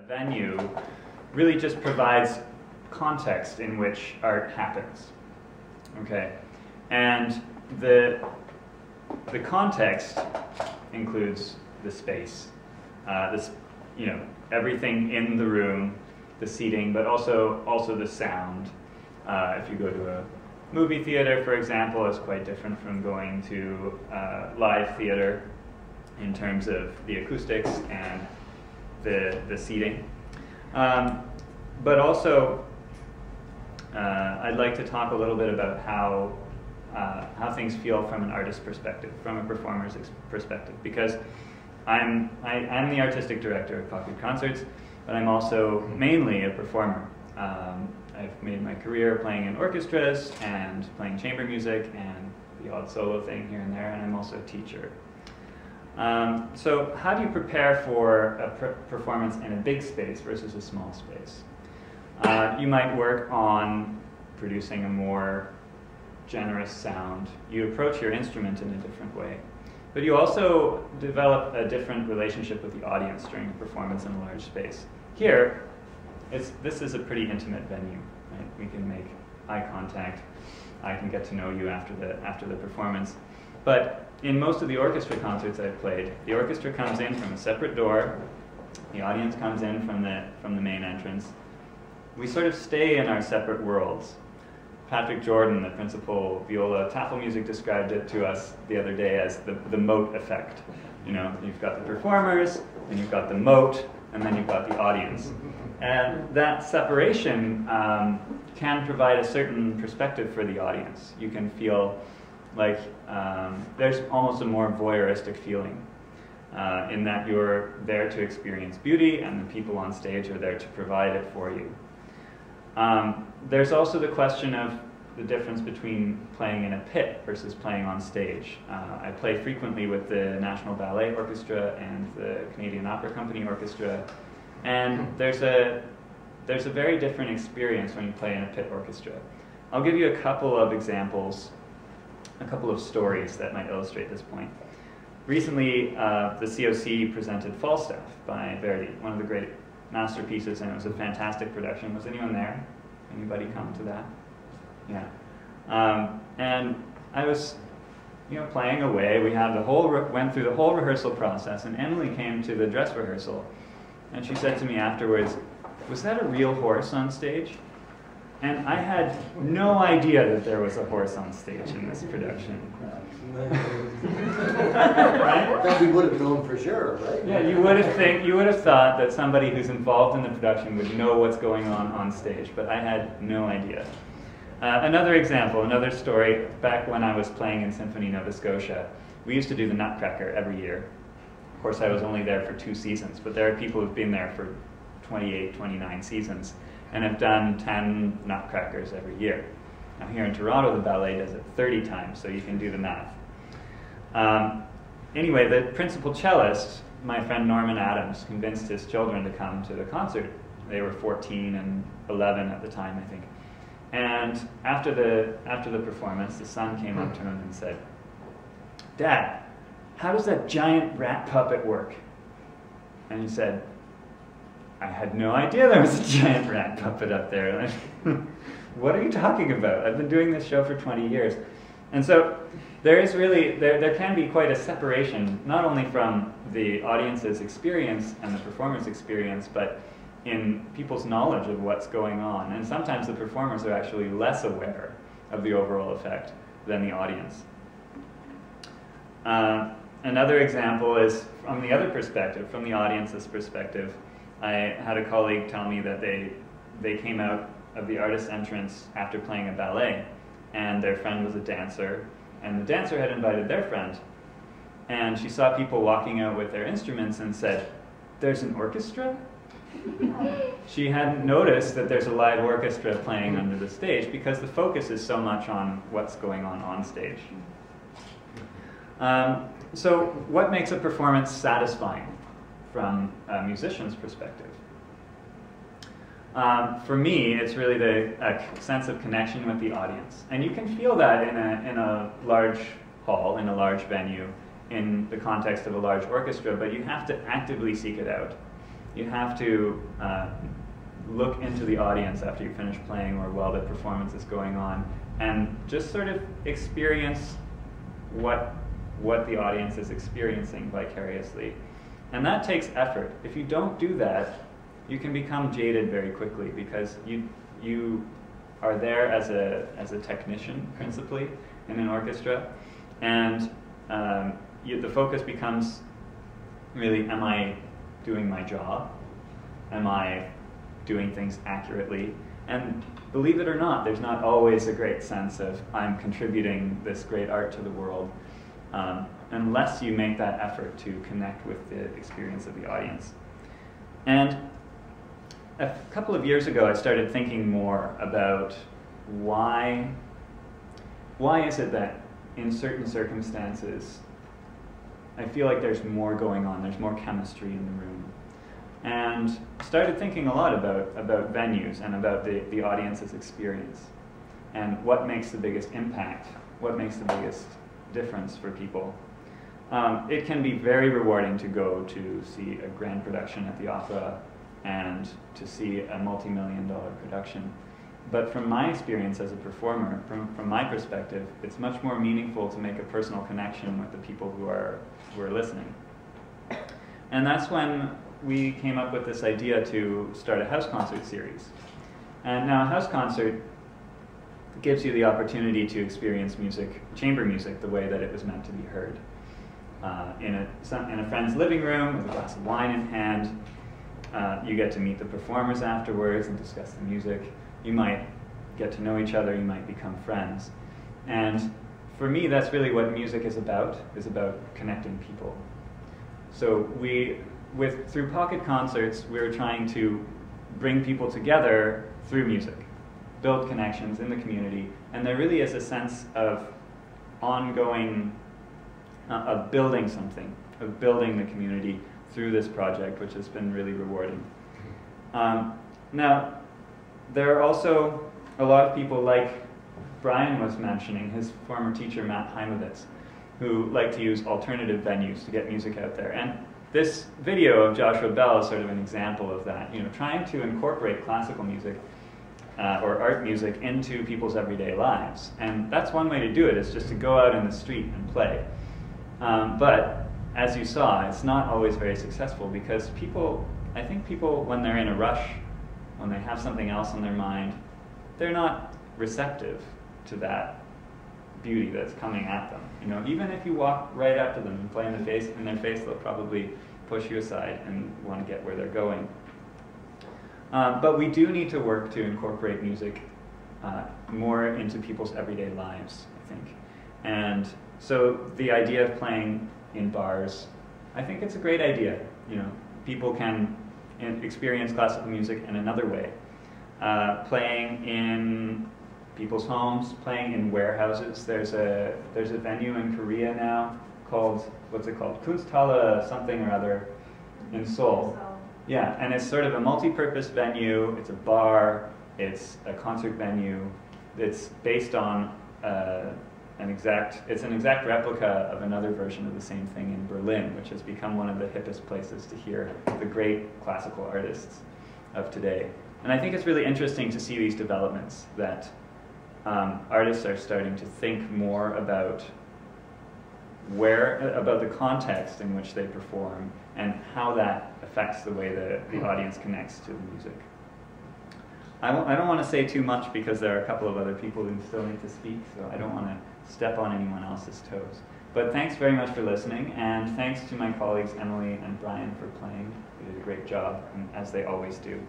venue really just provides context in which art happens. Okay, and the context includes the space, everything in the room, the seating, but also the sound. If you go to a movie theater, for example, it's quite different from going to live theater in terms of the acoustics and the seating. But also, I'd like to talk a little bit about how things feel from an artist's perspective, from a performer's perspective, because I'm the artistic director of Macleod Concerts, but I'm also mainly a performer. I've made my career playing in orchestras and playing chamber music and the odd solo thing here and there, and I'm also a teacher. So how do you prepare for a performance in a big space versus a small space? You might work on producing a more generous sound. You approach your instrument in a different way. But you also develop a different relationship with the audience during a performance in a large space. Here, this is a pretty intimate venue. Right? We can make eye contact. I can get to know you after the performance. But in most of the orchestra concerts I've played, the orchestra comes in from a separate door. The audience comes in from the main entrance. We sort of stay in our separate worlds. Patrick Jordan, the principal viola Tafelmusik, described it to us the other day as the moat effect. You know, you've got the performers, then you've got the moat, and then you've got the audience. And that separation can provide a certain perspective for the audience. You can feel like there's almost a more voyeuristic feeling in that you're there to experience beauty, and the people on stage are there to provide it for you. There's also the question of the difference between playing in a pit versus playing on stage. I play frequently with the National Ballet Orchestra and the Canadian Opera Company Orchestra, and there's a very different experience when you play in a pit orchestra. I'll give you a couple of examples, a couple of stories that might illustrate this point. Recently, the COC presented Falstaff by Verdi, one of the great masterpieces, and it was a fantastic production. Was anyone there? Anybody come to that? Yeah. And I was, playing away. We had went through the whole rehearsal process, and Emily came to the dress rehearsal, and she said to me afterwards, "Was that a real horse on stage?" And I had no idea that there was a horse on stage in this production. Right? But we would have known for sure, right? Yeah, you would have thought that somebody who's involved in the production would know what's going on stage, but I had no idea. Another example, another story, back when I was playing in Symphony Nova Scotia, we used to do the Nutcracker every year. Of course, I was only there for 2 seasons, but there are people who've been there for 28, 29 seasons, and have done 10 Nutcrackers every year. Now here in Toronto, the ballet does it 30 times, so you can do the math. Anyway, the principal cellist, my friend Norman Adams, convinced his children to come to the concert. They were 14 and 11 at the time, I think. And after the performance, the son came up to him and said, "Dad, how does that giant rat puppet work?" And he said, "I had no idea there was a giant rat puppet up there." What are you talking about? I've been doing this show for 20 years. And so there is really, there can be quite a separation, not only from the audience's experience and the performer's experience, but in people's knowledge of what's going on. And sometimes the performers are actually less aware of the overall effect than the audience. Another example is from the other perspective, from the audience's perspective. I had a colleague tell me that they came out of the artist's entrance after playing a ballet, and their friend was a dancer, and the dancer had invited their friend, and she saw people walking out with their instruments and said, "There's an orchestra?" She hadn't noticed that there's a live orchestra playing under the stage because the focus is so much on what's going on stage. So what makes a performance satisfying from a musician's perspective? For me, it's really a sense of connection with the audience. And you can feel that in a large hall, in a large venue, in the context of a large orchestra, but you have to actively seek it out. You have to look into the audience after you finish playing or while the performance is going on, and just sort of experience what the audience is experiencing vicariously. And that takes effort. If you don't do that, you can become jaded very quickly, because you are there as a technician, principally, in an orchestra, and the focus becomes really, am I doing my job? Am I doing things accurately? And believe it or not, there's not always a great sense of, I'm contributing this great art to the world, unless you make that effort to connect with the experience of the audience. And a couple of years ago, I started thinking more about why is it that in certain circumstances, I feel like there's more going on, there's more chemistry in the room. And started thinking a lot about venues and about the audience's experience, and what makes the biggest impact, what makes the biggest difference for people. It can be very rewarding to go to see a grand production at the opera and to see a multi-million-dollar production. But from my experience as a performer, from my perspective, it's much more meaningful to make a personal connection with the people who are listening. And that's when we came up with this idea to start a house concert series. And now a house concert gives you the opportunity to experience music, chamber music, the way that it was meant to be heard. In a friend's living room with a glass of wine in hand, you get to meet the performers afterwards and discuss the music. You might get to know each other, you might become friends. And for me, that's really what music is about connecting people. So through pocket concerts, we're trying to bring people together through music, build connections in the community, and there really is a sense of ongoing, of building something, of building the community through this project, which has been really rewarding. Now, there are also a lot of people, like Brian was mentioning, his former teacher, Matt Heimovitz, who like to use alternative venues to get music out there. And this video of Joshua Bell is sort of an example of that, trying to incorporate classical music or art music into people's everyday lives. And that's one way to do it, is just to go out in the street and play. But as you saw, it's not always very successful, because I think people, when they're in a rush, when they have something else on their mind, they're not receptive to that beauty that's coming at them. Even if you walk right up to them and play in their face, they'll probably push you aside and want to get where they're going. But we do need to work to incorporate music more into people's everyday lives, I think. And so the idea of playing in bars, I think it's a great idea. People can experience classical music in another way. Playing in people's homes, playing in warehouses. There's a venue in Korea now called, what's it called? Kunsthalle something or other in Seoul. Yeah, and it's sort of a multi-purpose venue. It's a bar, it's a concert venue. It's based on an exact replica of another version of the same thing in Berlin, which has become one of the hippest places to hear the great classical artists of today. And I think it's really interesting to see these developments, that artists are starting to think more about the context in which they perform and how that affects the way the audience connects to the music. I don't want to say too much, because there are a couple of other people who still need to speak, so I don't want to step on anyone else's toes. But thanks very much for listening, and thanks to my colleagues Emily and Brian for playing. They did a great job, as they always do.